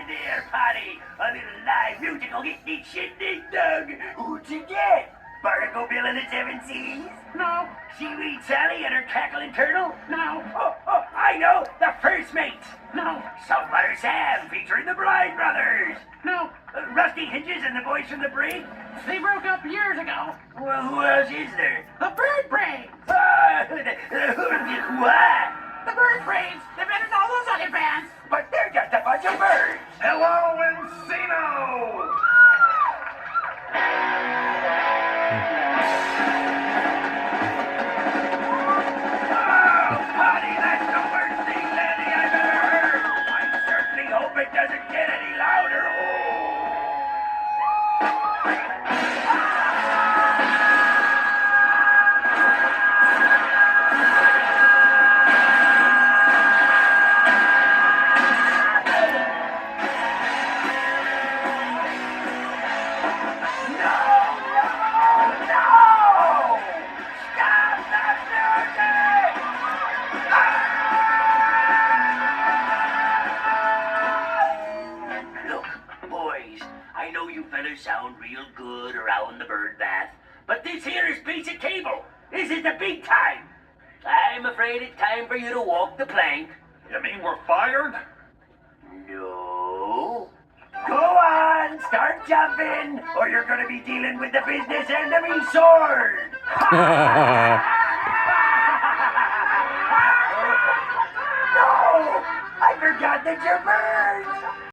there, Potty. A little live musical hit shindig dug. Who'd you get? Barnacle Bill and the Seven Seas? No, Seaweed Sally and her cackling turtle? no, Oh, I know. The First Mates. no, Saltwater Sam featuring the Blind Brothers. no. Rusty Hinges and the boys from the Brig? They broke up years ago. Well, who else is there? The Bird Brains. What? The Bird Brains. They've been in all those other bands. But they're just a bunch of birds. Hello, Encino! Oh, Potty, that's the worst thing, Lanny, I've ever heard. I certainly hope it doesn't get any louder. Look, boys, I know you fellas sound real good around the bird bath, but this here is piece of cable. This is the big time. I'm afraid it's time for you to walk the plank. You mean we're fired? No. Go on, start jumping, or you're gonna be dealing with the business end of me sword. No, I forgot that you're birds.